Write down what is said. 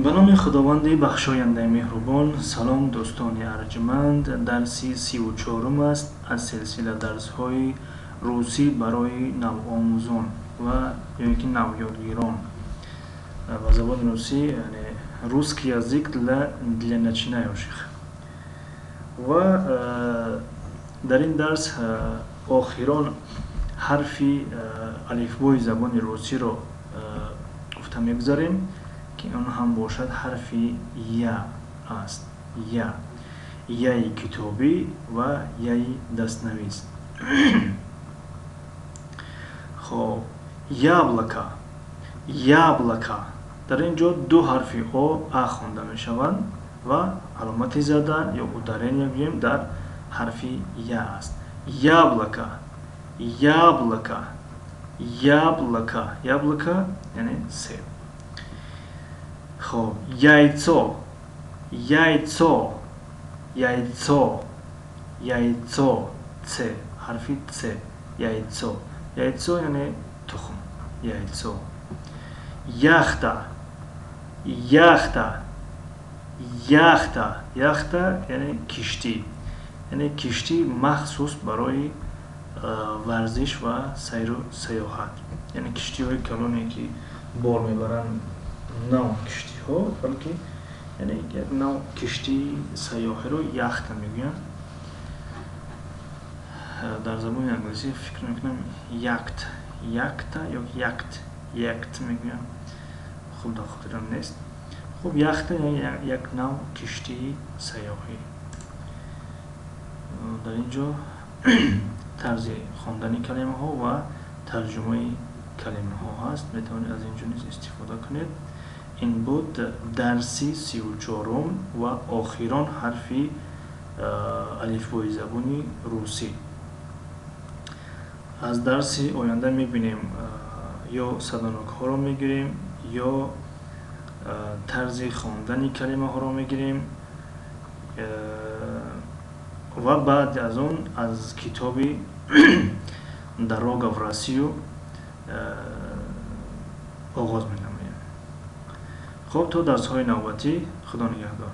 به نام خداوند بخشاینده مهربان. سلام دوستان ارجمند. درسی 34 است از سلسله درس های روسی برای نوآموزان و یا که نویادگیران و زبان روسی، یعنی русский язык для начинающих. و در این درس آخران حرفی الفبای زبان روسی رو گفته میگذاریم که اون هم باشد حرفی یا است. یای کتابی و یای دستنویس. خب яблоко در اینجا دو حرفی او خوانده می شوند و علامت زده یا uдарение میگیم در حرفی یا است. яблоко یعنی سیب. خب яйцо ц حرفی ц. яйцо یعنی تخم. яйцо. یخته یعنی کشتی، یعنی کشتی مخصوص برای ورزش و سیر و سیاحت، یعنی کشتی های کلانی که بار میبرند، نه کشتی ها بلکه یعنی یک نوع کشتی سیاحی رو یخت میگوین. در زبان انگلیسی فکر میکنم یکت یا یکت میگوین، خوب در خاطرم نیست. خب یخت یعنی یک نوع کشتی سیاحی. در اینجا طرز خواندن کلمه ها و ترجمه کلمه ها هست، میتونید از اینجا نیز استفاده کنید. این بود درسی 34 و آخران حرفی الفبای زبان روسی. از درس آینده میبینیم یا صدانک ها رو میگیریم یا طرز خواندن کلمه ها رو میگیریم و بعد از اون از کتاب دروگا в Россию آغاز می‌نماییم. خب تا درس های نوبتی، خدا نگهدار.